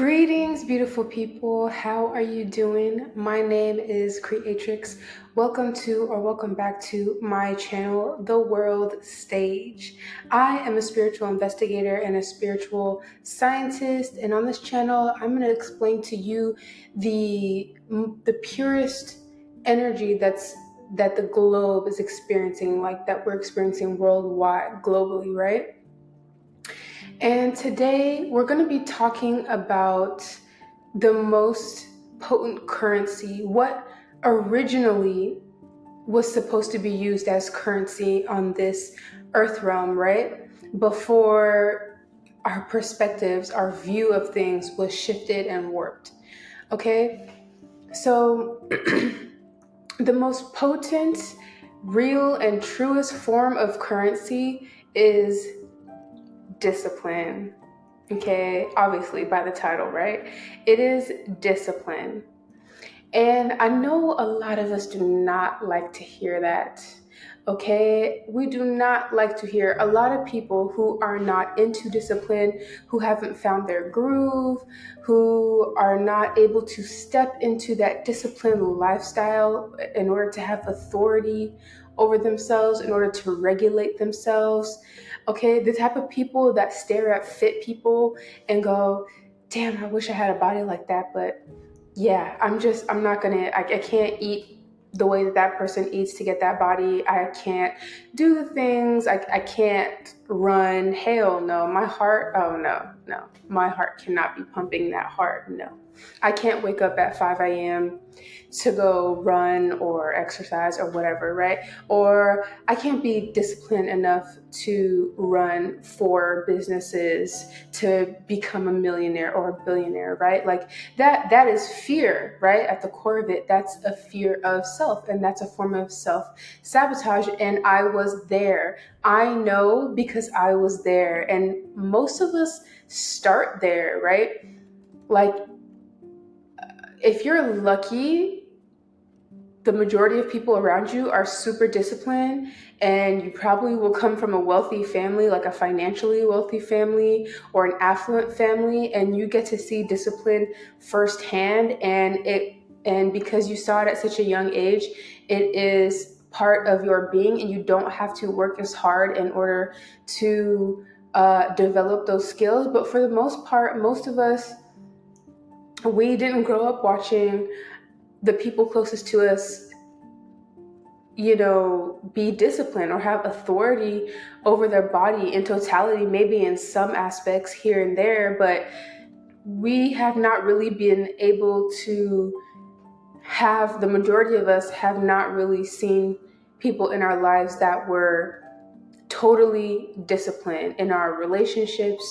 Greetings, beautiful people. How are you doing? My name is Creatrix. Welcome back to my channel, The World Stage. I am a spiritual investigator and a spiritual scientist, and on this channel, I'm going to explain to you the purest energy that the globe is experiencing, like that we're experiencing worldwide, globally, right? And today we're going to be talking about the most potent currency, what originally was supposed to be used as currency on this earth realm, right? Before our perspectives, our view of things was shifted and warped. Okay? So, the most potent, real, and truest form of currency is discipline. Okay, obviously by the title, right? It is discipline. And I know a lot of us do not like to hear that. Okay, we do not like to hear a lot of people who are not into discipline, who haven't found their groove, who are not able to step into that disciplined lifestyle in order to have authority over themselves, in order to regulate themselves. Okay, the type of people that stare at fit people and go, damn, I wish I had a body like that, but yeah, I'm not gonna, I can't eat the way that person eats to get that body. I can't do the things, I can't run. Hell no. My heart, oh no. My heart cannot be pumping that hard. No. I can't wake up at 5 a.m. to go run or exercise or whatever, right? Or I can't be disciplined enough to run 4 businesses to become a millionaire or a billionaire, right? Like that is fear, right? At the core of it, that's a fear of self, and that's a form of self-sabotage. And I was there. I know because I was there. And most of us start there, right? Like, if you're lucky, the majority of people around you are super disciplined, and you probably will come from a wealthy family, like a financially wealthy family or an affluent family, and you get to see discipline firsthand. And because you saw it at such a young age, it is part of your being, and you don't have to work as hard in order to develop those skills. But for the most part, most of us, we didn't grow up watching the people closest to us, be disciplined or have authority over their body in totality, maybe in some aspects here and there, but we have not really been able to the majority of us have not really seen people in our lives that were totally disciplined in our relationships,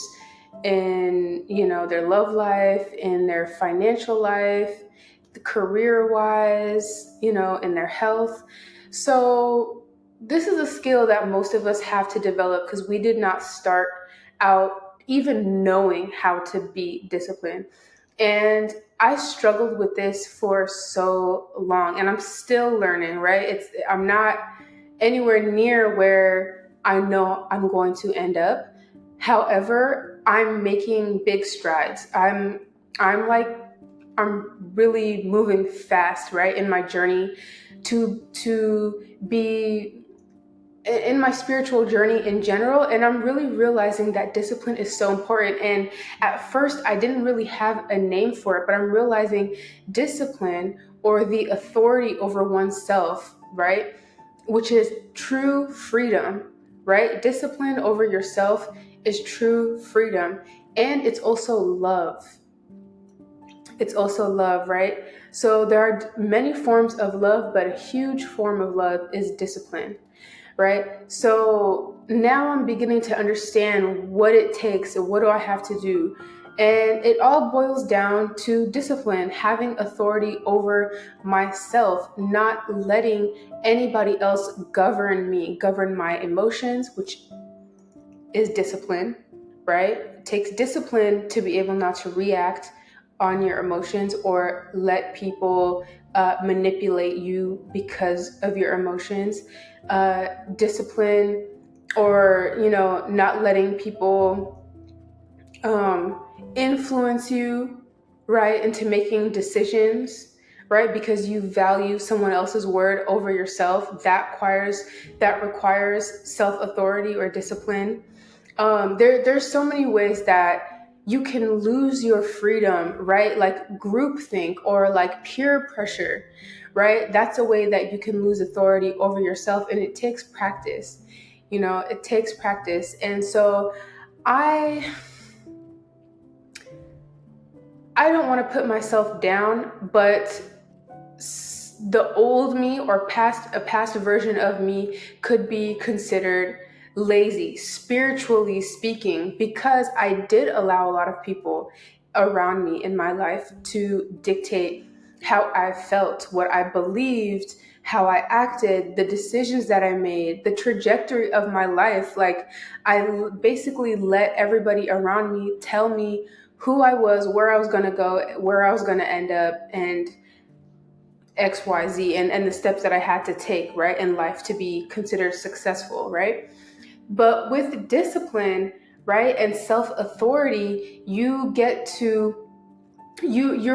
in, their love life, in their financial life, career-wise, in their health. So this is a skill that most of us have to develop because we did not start out even knowing how to be disciplined. And I struggled with this for so long, and I'm still learning, right? I'm not anywhere near where I know I'm going to end up. However, I'm making big strides. I'm really moving fast, right, in my journey to be in my spiritual journey in general. And I'm really realizing that discipline is so important. And at first I didn't really have a name for it, but I'm realizing discipline, or the authority over oneself, right, which is true freedom, right? Discipline over yourself is true freedom. And it's also love. It's also love, right? So there are many forms of love, but a huge form of love is discipline, right? So now I'm beginning to understand what it takes and what do I have to do. And it all boils down to discipline, having authority over myself, not letting anybody else govern me, govern my emotions, which is discipline, right? It takes discipline to be able not to react on your emotions or let people manipulate you because of your emotions. Discipline, or not letting people um, influence you, right, into making decisions, right, because you value someone else's word over yourself. That requires self authority or discipline. There's so many ways that you can lose your freedom, right? Like groupthink or like peer pressure, right? That's a way that you can lose authority over yourself, and it takes practice. It takes practice. And so I I don't want to put myself down, but the old me or a past version of me could be considered lazy, spiritually speaking, because I did allow a lot of people around me in my life to dictate how I felt, what I believed, how I acted, the decisions that I made, the trajectory of my life. Like, basically let everybody around me tell me who I was, where I was going to go, where I was going to end up, and XYZ, and the steps that I had to take, right, in life to be considered successful, right? But with discipline, right, and self-authority, you're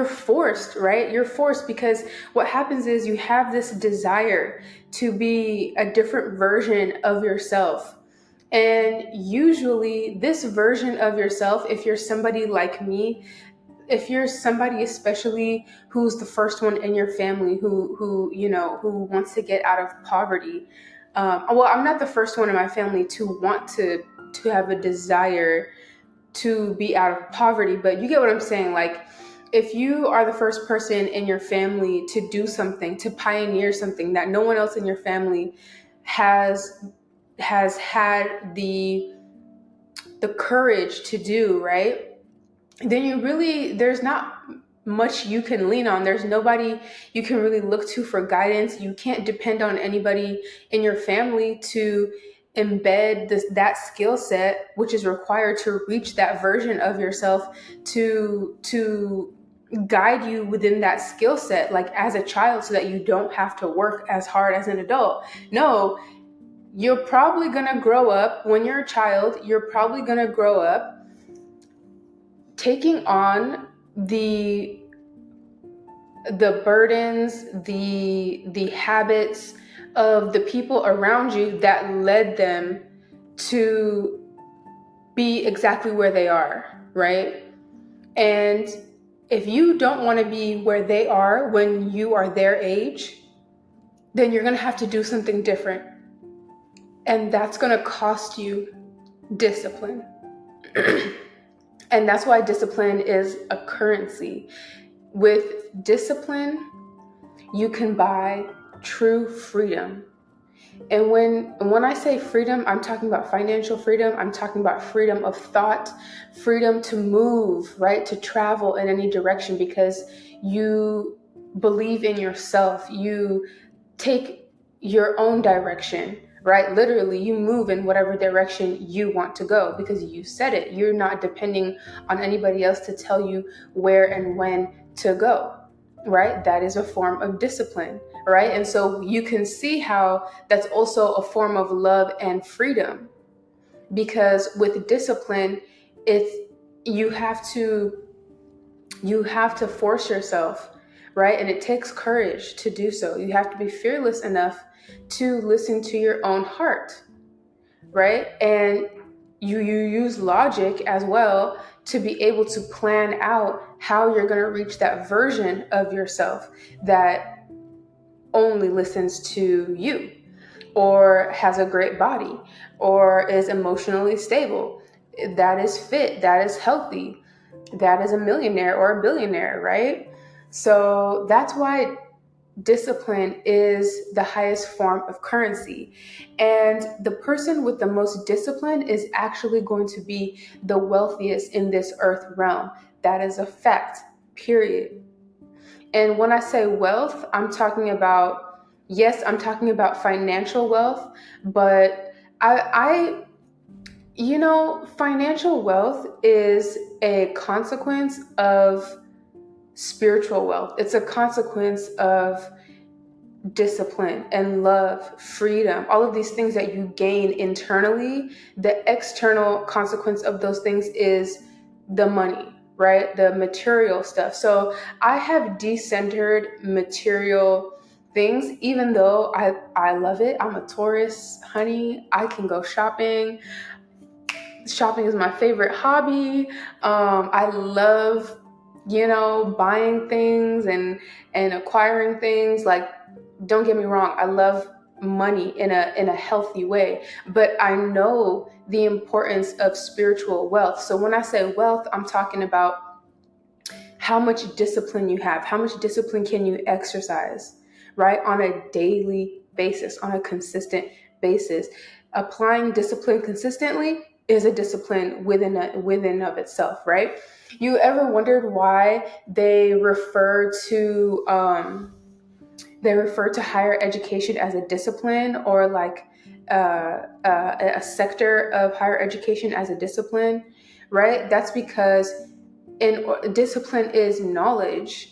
forced, right? You're forced because what happens is you have this desire to be a different version of yourself. And usually this version of yourself, if you're somebody like me, if you're somebody especially who's the first one in your family who wants to get out of poverty, well, I'm not the first one in my family to want to have a desire to be out of poverty, but you get what I'm saying. Like, if you are the first person in your family to do something, to pioneer something that no one else in your family has had the courage to do, right, then there's not much you can lean on. There's nobody you can really look to for guidance. You can't depend on anybody in your family to embed that skill set, which is required to reach that version of yourself, to guide you within that skill set, like as a child, so that you don't have to work as hard as an adult. No, you're probably going to grow up, when you're a child, you're probably going to grow up taking on the burdens, the habits of the people around you that led them to be exactly where they are, right? And if you don't want to be where they are when you are their age, then you're going to have to do something different. And that's going to cost you discipline. And that's why discipline is a currency. With discipline, you can buy true freedom. And when I say freedom, I'm talking about financial freedom. I'm talking about freedom of thought, freedom to move, right? To travel in any direction because you believe in yourself. You take your own direction, right? Literally, you move in whatever direction you want to go because you said it. You're not depending on anybody else to tell you where and when to go, right? That is a form of discipline, right? And so you can see how that's also a form of love and freedom, because with discipline, it's you have to force yourself, right? And it takes courage to do so. You have to be fearless enough to listen to your own heart, right? And you use logic as well to be able to plan out how you're going to reach that version of yourself that only listens to you, or has a great body, or is emotionally stable, that is fit, that is healthy, that is a millionaire or a billionaire, right? So that's why discipline is the highest form of currency. And the person with the most discipline is actually going to be the wealthiest in this earth realm. That is a fact, period. And when I say wealth, I'm talking about financial wealth, but financial wealth is a consequence of spiritual wealth. It's a consequence of discipline and love, freedom, all of these things that you gain internally. The external consequence of those things is the money, right? The material stuff. So I have decentered material things, even though I love it. I'm a Taurus, honey. I can go shopping. Shopping is my favorite hobby. I love, buying things and acquiring things. Like, don't get me wrong, I love money in a healthy way, but I know the importance of spiritual wealth. So when I say wealth, I'm talking about how much discipline you have, how much discipline can you exercise, right? On a daily basis, on a consistent basis. Applying discipline consistently is a discipline within of itself, right? You ever wondered why they refer to higher education as a discipline, or like a sector of higher education as a discipline, right? That's because discipline is knowledge.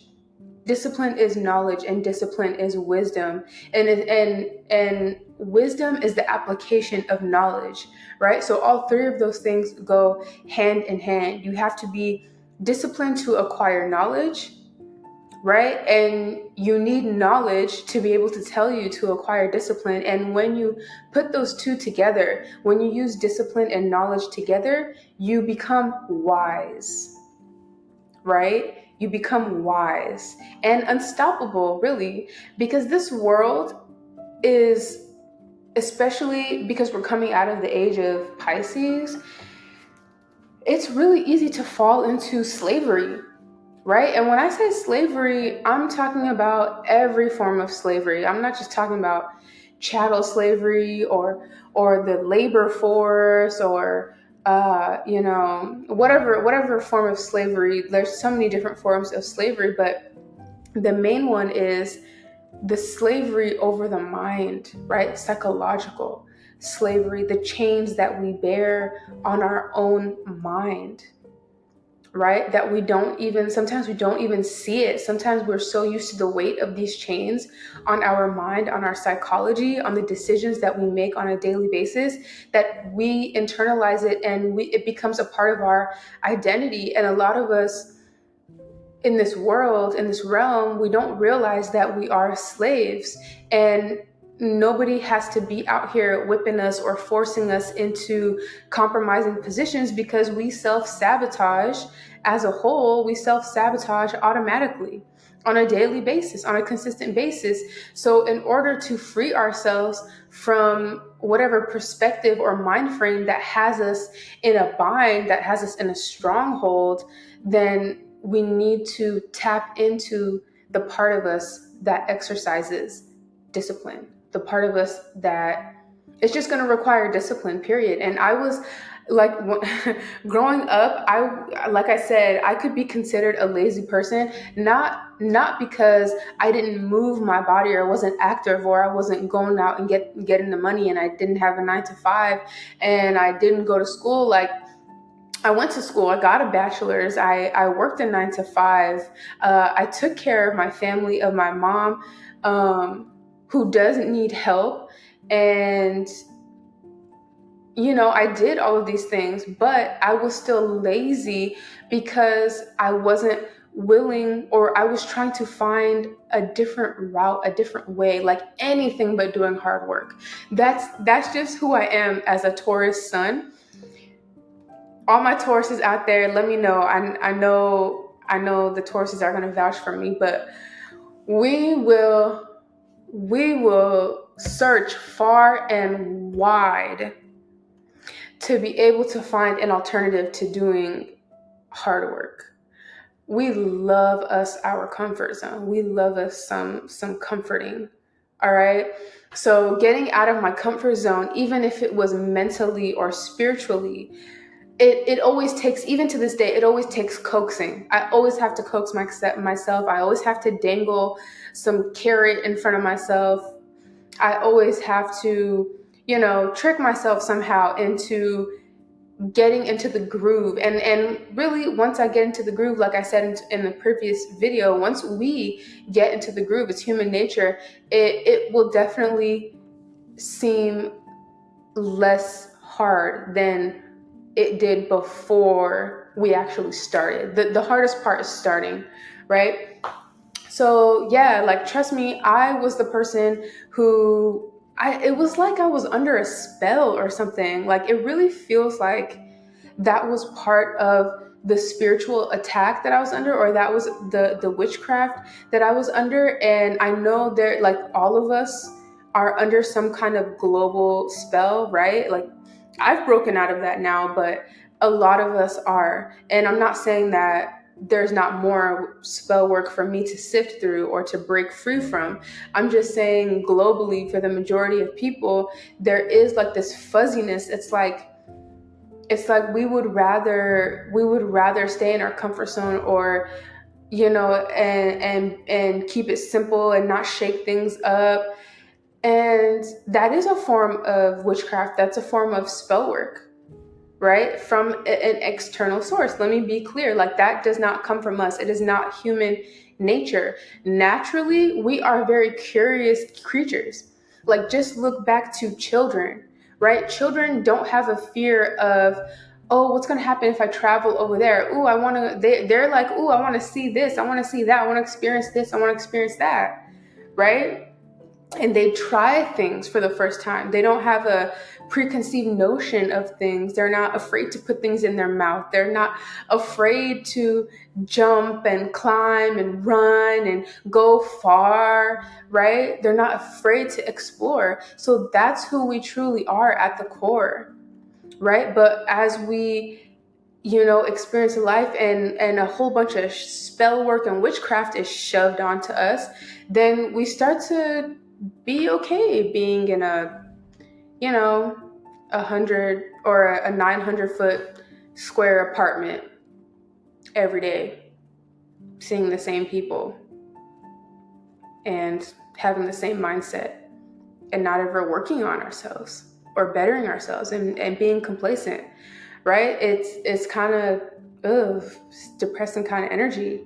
Discipline is knowledge, and discipline is wisdom, and wisdom is the application of knowledge, right? So all three of those things go hand in hand. You have to be disciplined to acquire knowledge, right? And you need knowledge to be able to tell you to acquire discipline. And when you put those two together, when you use discipline and knowledge together, you become wise, right? You become wise and unstoppable, really, because this world is, especially because we're coming out of the age of Pisces, it's really easy to fall into slavery, right? And when I say slavery, I'm talking about every form of slavery. I'm not just talking about chattel slavery or the labor force, or whatever form of slavery. There's so many different forms of slavery, but the main one is the slavery over the mind, right? Psychological slavery, the chains that we bear on our own mind, right? That sometimes we don't even see it. Sometimes we're so used to the weight of these chains on our mind, on our psychology, on the decisions that we make on a daily basis, that we internalize it, and it becomes a part of our identity. And a lot of us in this world, in this realm, we don't realize that we are slaves, and nobody has to be out here whipping us or forcing us into compromising positions, because we self-sabotage as a whole. We self-sabotage automatically on a daily basis, on a consistent basis. So in order to free ourselves from whatever perspective or mind frame that has us in a bind, that has us in a stronghold, then we need to tap into the part of us that exercises discipline, the part of us that it's just going to require discipline, period. And I was like, growing up, like I said, I could be considered a lazy person, not because I didn't move my body or wasn't active, or I wasn't going out and getting the money, and I didn't have a 9 to 5, and I didn't go to school. Like, I went to school, I got a bachelor's, I worked a 9 to 5. I took care of my family, of my mom, who doesn't need help. And, I did all of these things, but I was still lazy because I wasn't willing, or I was trying to find a different route, a different way, like anything but doing hard work. That's just who I am as a Taurus sun. All my Tauruses out there, let me know. I know the Tauruses are going to vouch for me, but we will search far and wide to be able to find an alternative to doing hard work. We love us our comfort zone. We love us some comforting. All right. So getting out of my comfort zone, even if it was mentally or spiritually, it always takes, even to this day, it always takes coaxing. I always have to coax myself. I always have to dangle some carrot in front of myself. I always have to, trick myself somehow into getting into the groove. And really, once I get into the groove, like I said in the previous video, once we get into the groove, it's human nature, it will definitely seem less hard than it did before we actually started. The hardest part is starting, right? So yeah, like trust me, I was the person who it was like I was under a spell or something. Like it really feels like that was part of the spiritual attack that I was under, or that was the witchcraft that I was under. And I know there, like, all of us are under some kind of global spell, right? Like I've broken out of that now, but a lot of us are. And I'm not saying that there's not more spell work for me to sift through or to break free from. I'm just saying globally, for the majority of people, there is like this fuzziness. It's like we would rather stay in our comfort zone, or and keep it simple and not shake things up. And that is a form of witchcraft. That's a form of spell work, right? From an external source. Let me be clear. Like that does not come from us. It is not human nature. Naturally, we are very curious creatures. Like just look back to children, right? Children don't have a fear of, oh, what's going to happen if I travel over there? Ooh, I want to, they're like, ooh, I want to see this. I want to see that. I want to experience this. I want to experience that, right? And they try things for the first time. They don't have a preconceived notion of things. They're not afraid to put things in their mouth. They're not afraid to jump and climb and run and go far, right? They're not afraid to explore. So that's who we truly are at the core, right? But as we experience life, and a whole bunch of spell work and witchcraft is shoved onto us, then we start to be okay being in a 100 or a 900-foot square apartment every day, seeing the same people and having the same mindset, and not ever working on ourselves or bettering ourselves, and being complacent, right? It's kind of depressing kind of energy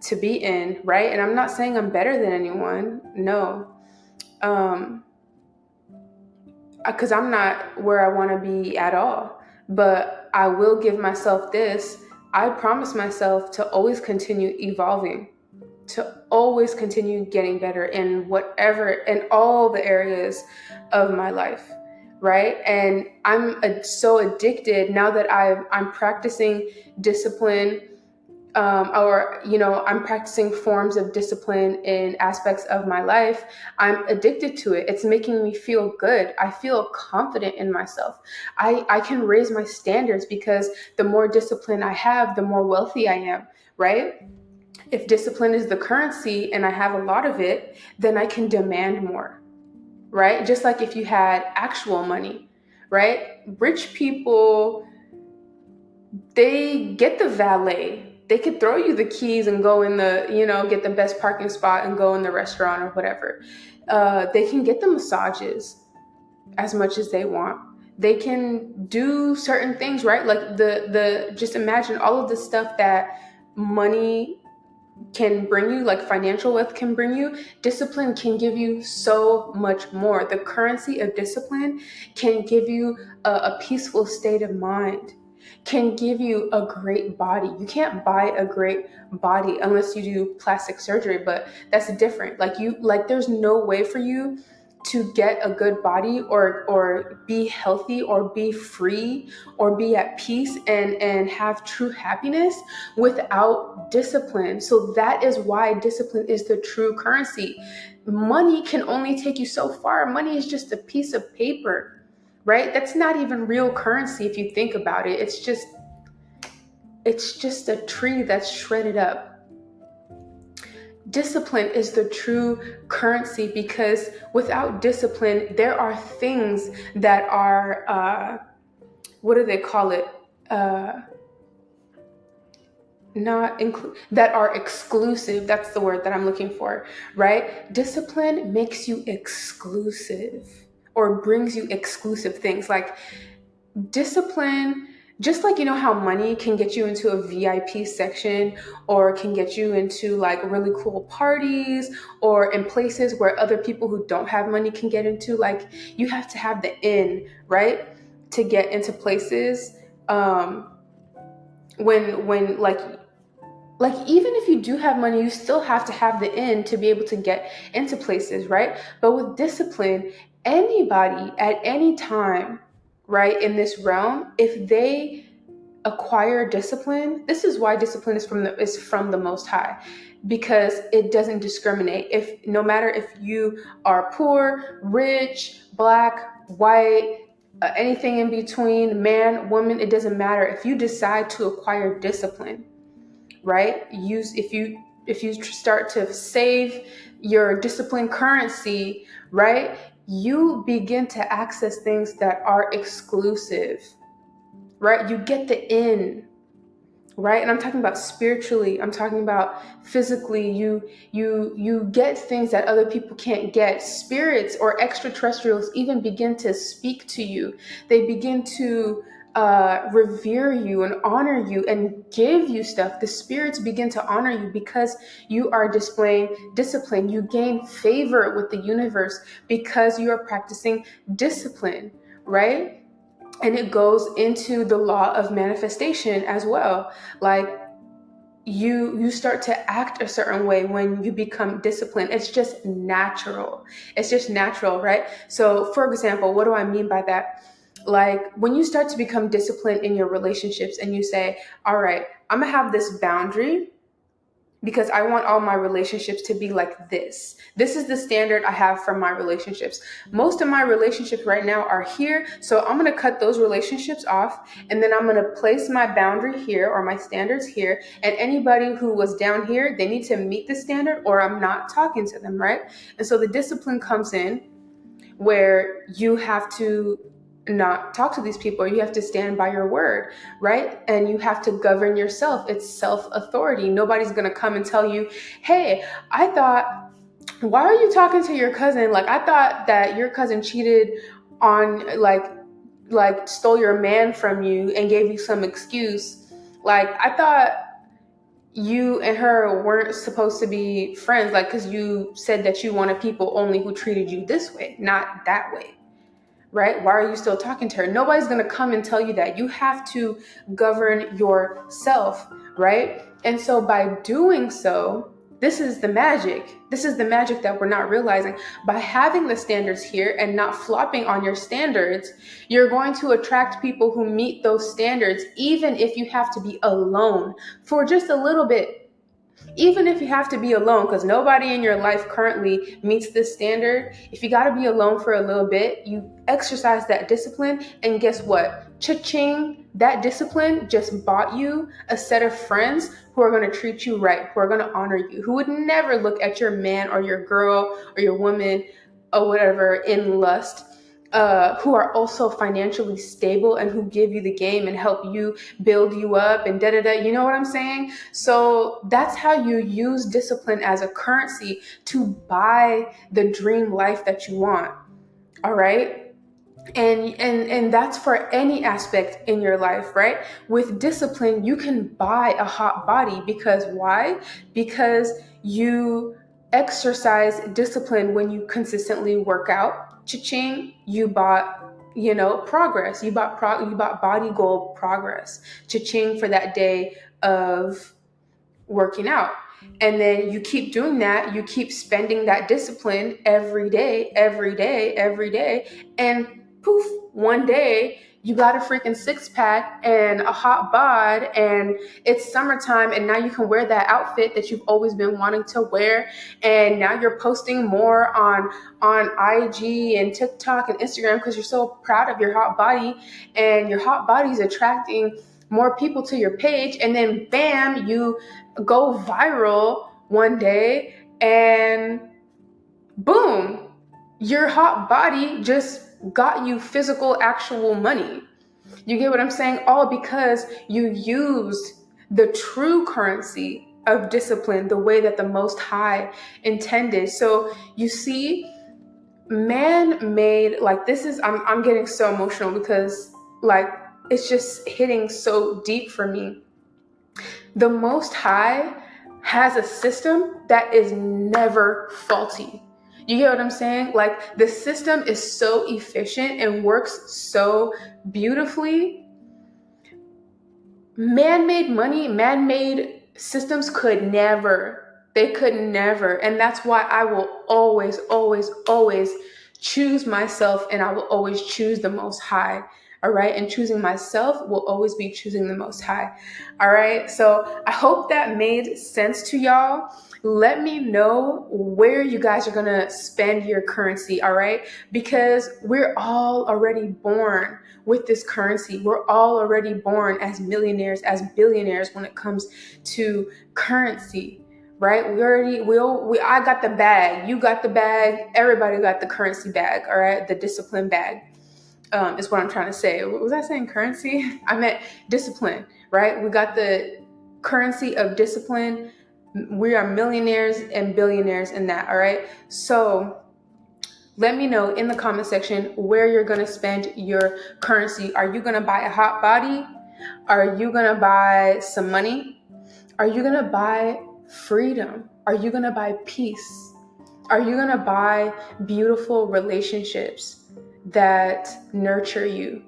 to be in, right? And I'm not saying I'm better than anyone, no, because I'm not where I want to be at all. But I will give myself this. I promise myself to always continue evolving, to always continue getting better in all the areas of my life, right? And I'm so addicted now that I'm practicing discipline, or I'm practicing forms of discipline in aspects of my life. I'm addicted to it. It's making me feel good. I feel confident in myself. I can raise my standards, because the more discipline I have, the more wealthy I am, right? If discipline is the currency and I have a lot of it, then I can demand more, right? Just like if you had actual money, right? Rich people, they get the valet. They could throw you the keys and go in get the best parking spot and go in the restaurant or whatever. They can get the massages as much as they want. They can do certain things, right? Like just imagine all of the stuff that money can bring you, like financial wealth can bring you. Discipline can give you so much more. The currency of discipline can give you a peaceful state of mind, can give you a great body. You can't buy a great body unless you do plastic surgery, but that's different. Like there's no way for you to get a good body, or be healthy, or be free, or be at peace, and have true happiness without discipline. So that is why discipline is the true currency. Money can only take you so far. Money is just a piece of paper, right? That's not even real currency if you think about it. It's just a tree that's shredded up. Discipline is the true currency, because without discipline, there are things that are, what do they call it? That are exclusive. That's the word that I'm looking for, right? Discipline makes you exclusive, or brings you exclusive things. Like discipline, just like how money can get you into a VIP section, or can get you into like really cool parties, or in places where other people who don't have money can get into. Like you have to have the in, right, to get into places. when like even if you do have money, you still have to have the end to be able to get into places, right? But with discipline, anybody at any time, right, in this realm, if they acquire discipline, this is why discipline is from the Most High, because it doesn't discriminate. If no matter if you are poor, rich, black, white, anything in between, man, woman, it doesn't matter. If you decide to acquire discipline, right? If you start to save your discipline currency, right? You begin to access things that are exclusive, right? You get the in, right? And I'm talking about spiritually, I'm talking about physically. You get things that other people can't get. Spirits or extraterrestrials even begin to speak to you. They begin to revere you and honor you and give you stuff. The spirits begin to honor you because you are displaying discipline. You gain favor with the universe because you are practicing discipline, right? And it goes into the law of manifestation as well. Like you start to act a certain way when you become disciplined. It's just natural. It's just natural, right? So for example, what do I mean by that? Like when you start to become disciplined in your relationships and you say, all right, I'm gonna have this boundary because I want all my relationships to be like this. This is the standard I have for my relationships. Most of my relationships right now are here, so I'm going to cut those relationships off, and then I'm going to place my boundary here or my standards here, and anybody who was down here, they need to meet the standard or I'm not talking to them, right? And so the discipline comes in where you have to not talk to these people. You have to stand by your word, right? And you have to govern yourself. It's self-authority. Nobody's going to come and tell you, hey, I thought, why are you talking to your cousin? Like, I thought that your cousin cheated on, like stole your man from you and gave you some excuse. Like, I thought you and her weren't supposed to be friends, like, because you said that you wanted people only who treated you this way, not that way, right? Why are you still talking to her? Nobody's going to come and tell you that. You have to govern yourself, right? And so by doing so, this is the magic. This is the magic that we're not realizing. By having the standards here and not flopping on your standards, you're going to attract people who meet those standards, even if you have to be alone for just a little bit. Even if you have to be alone, because nobody in your life currently meets this standard, if you got to be alone for a little bit, you exercise that discipline, and guess what? Cha-ching, that discipline just bought you a set of friends who are going to treat you right, who are going to honor you, who would never look at your man or your girl or your woman or whatever in lust, who are also financially stable and who give you the game and help you build you up and da-da-da. You know what I'm saying? So that's how you use discipline as a currency to buy the dream life that you want. All right. And that's for any aspect in your life, right? With discipline, you can buy a hot body. Because why? Because you exercise discipline when you consistently work out. Cha-ching, you bought, progress. You bought body goal progress. Cha-ching, for that day of working out. And then you keep doing that, you keep spending that discipline every day, every day, every day, and poof, one day you got a freaking six pack and a hot bod, and it's summertime, and now you can wear that outfit that you've always been wanting to wear, and now you're posting more on IG and TikTok and Instagram because you're so proud of your hot body, and your hot body's attracting more people to your page, and then bam, you go viral one day, and boom, your hot body just got you physical, actual money. You get what I'm saying? All because you used the true currency of discipline the way that the Most High intended. So you see, man made, like, this is, I'm getting so emotional because, like, it's just hitting so deep for me. The Most High has a system that is never faulty. You get what I'm saying? Like, the system is so efficient and works so beautifully Man-made money, man-made systems could never. They could never. And that's why I will always, always, always choose myself, and I will always choose the Most High. All right. And choosing myself will always be choosing the Most High. All right. So I hope that made sense to y'all. Let me know where you guys are going to spend your currency. All right. Because we're all already born with this currency. We're all already born as millionaires, as billionaires when it comes to currency, right? I got the bag, you got the bag, everybody got the currency bag, all right? The discipline bag is what I'm trying to say. Was I saying currency? I meant discipline, right? We got the currency of discipline. We are millionaires and billionaires in that, all right? So let me know in the comment section where you're going to spend your currency. Are you going to buy a hot body? Are you going to buy some money? Are you going to buy freedom? Are you going to buy peace? Are you going to buy beautiful relationships that nurture you?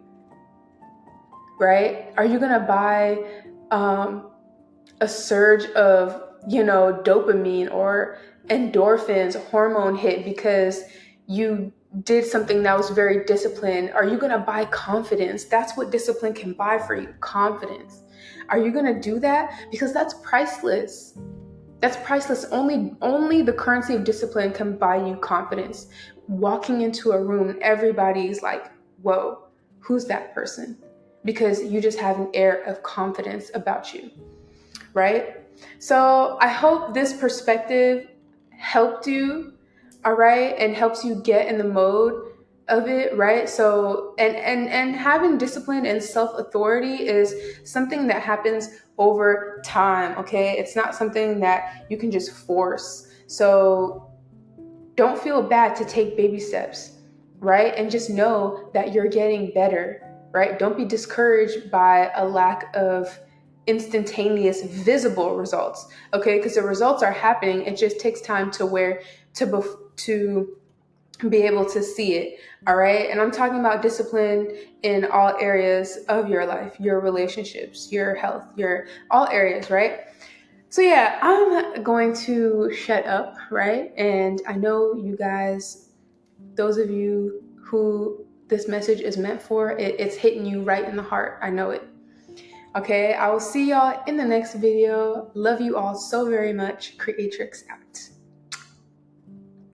Right? Are you going to buy a surge of, dopamine or endorphins, hormone hit because you did something that was very disciplined? Are you going to buy confidence? That's what discipline can buy for you, confidence. Are you going to do that? Because that's priceless. That's priceless. Only the currency of discipline can buy you confidence. Walking into a room, everybody's like, whoa, who's that person? Because you just have an air of confidence about you, right? So I hope this perspective helped you, all right, and helps you get in the mode of it, right? So and having discipline and self-authority is something that happens over time, okay? It's not something that you can just force. So don't feel bad to take baby steps, right? And just know that you're getting better, right? Don't be discouraged by a lack of instantaneous visible results, okay? Because the results are happening. It just takes time to be able to see it, all right? And I'm talking about discipline in all areas of your life, your relationships, your health, your all areas, right? So yeah, I'm going to shut up, right? And I know you guys, those of you who this message is meant for, it's hitting you right in the heart. I know it. Okay, I will see y'all in the next video. Love you all so very much. Creatrix out.